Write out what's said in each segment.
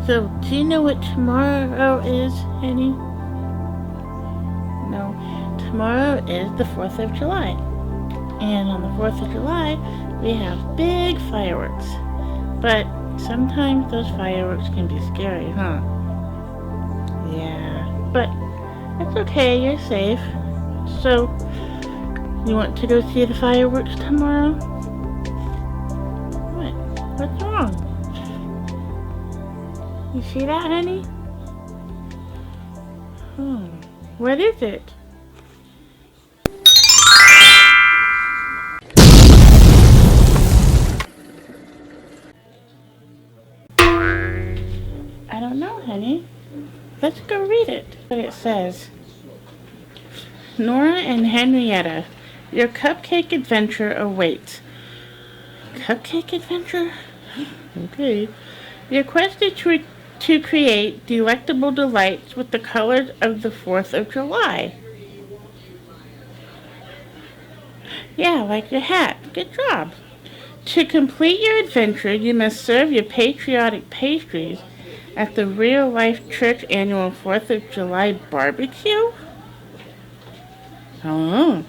So, do you know what tomorrow is, Henny? No. Tomorrow is the 4th of July. And on the 4th of July, we have big fireworks. But sometimes those fireworks can be scary, huh? Yeah. But it's okay, you're safe. So, you want to go see the fireworks tomorrow? What? What's wrong? You see that, honey? What is it? I don't know, honey. Let's go read it. What it says. Nora and Henrietta, your cupcake adventure awaits. Cupcake adventure? Okay. Your quest is to create delectable delights with the colors of the 4th of July. Yeah, like your hat. Good job. To complete your adventure, you must serve your patriotic pastries at the Real Life Church annual 4th of July barbecue? Oh.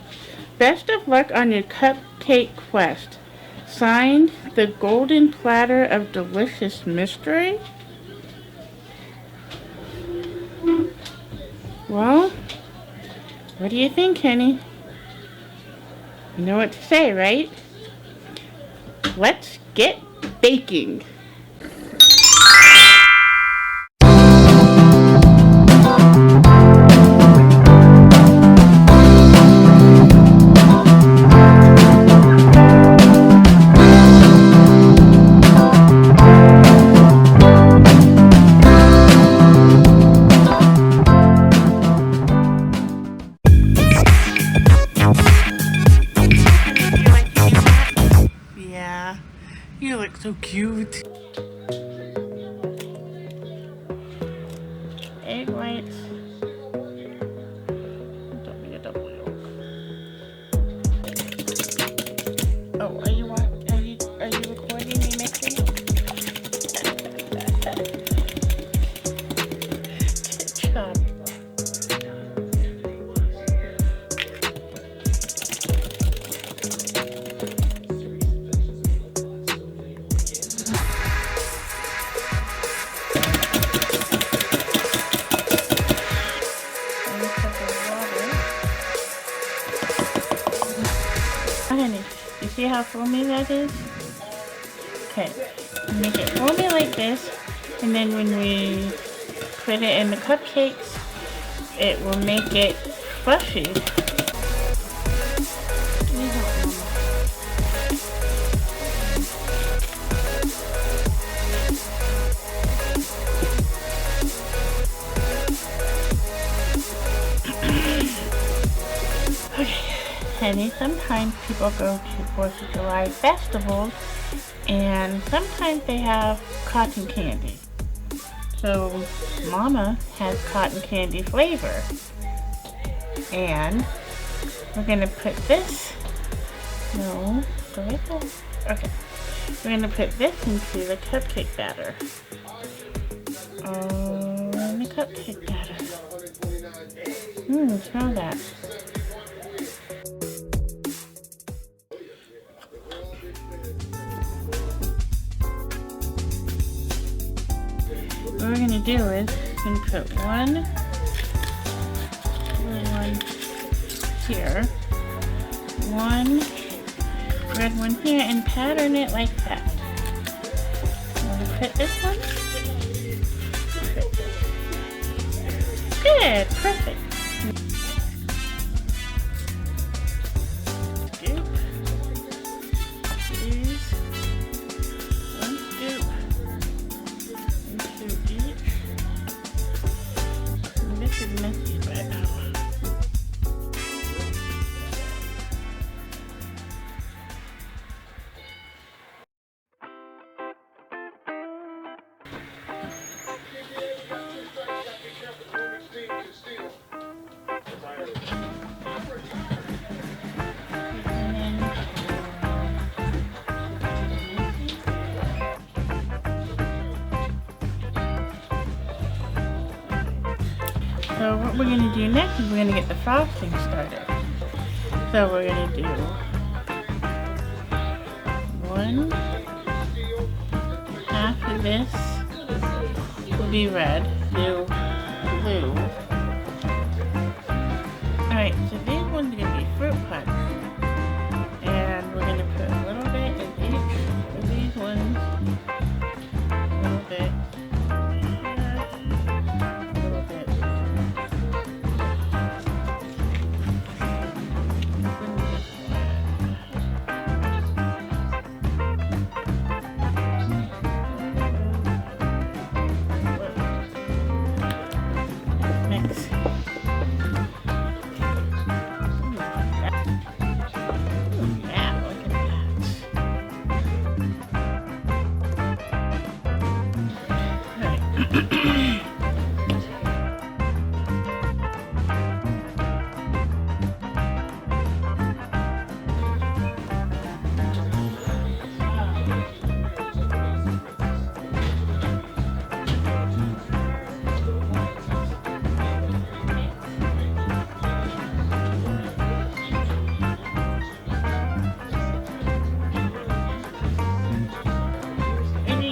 Best of luck on your cupcake quest. Signed, the Golden Platter of Delicious Mystery. Well, what do you think, Henny? You know what to say, right? Let's get baking. Yeah, you look so cute. Egg whites. Don't be a double yolk. Oh, are you recording me mixing it? Good job. Honey, you see how foamy that is? Okay, make it foamy like this, and then when we put it in the cupcakes, it will make it fluffy. Henny, sometimes people go to 4th of July festivals and sometimes they have cotton candy. So Mama has cotton candy flavor. And we're going to put this, no, go right there. Okay. We're going to put this into the cupcake batter. In the cupcake batter. Smell that. What we're going to do is we're going to put one here, one red one here, and pattern it like that. I'm going to put this one. Good, perfect. Scoop these, one scoop into each. And this is messy, but So what we're going to do next is we're going to get the frosting started. So we're going to do one half of this will be red, blue. Alright, so these ones are going to be fruit punch. And we're going to put a little bit in each of these ones. A little bit.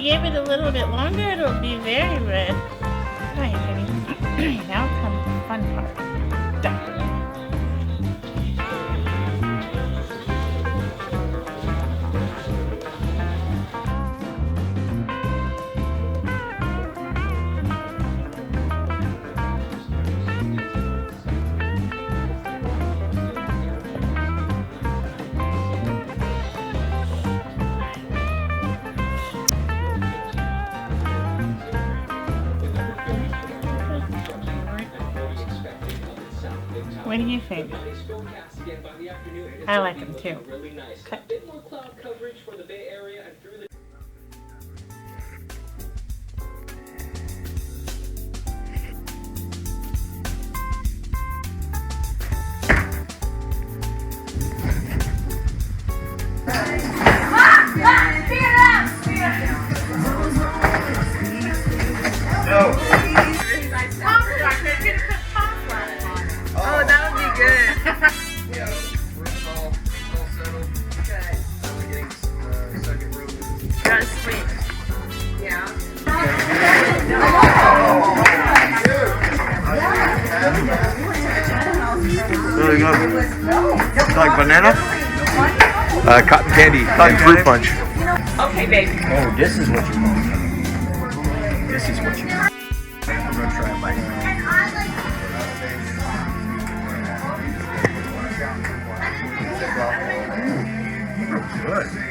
Give it a little bit longer, it'll be very red. Alright, Henny. Now comes the fun part. Decorating. What do you think? I like them too. Okay. Really good. Like banana? Cotton candy. Cotton fruit punch. Okay, baby. Oh, this is what you want. This is what you want. I'm gonna try a bite. Good.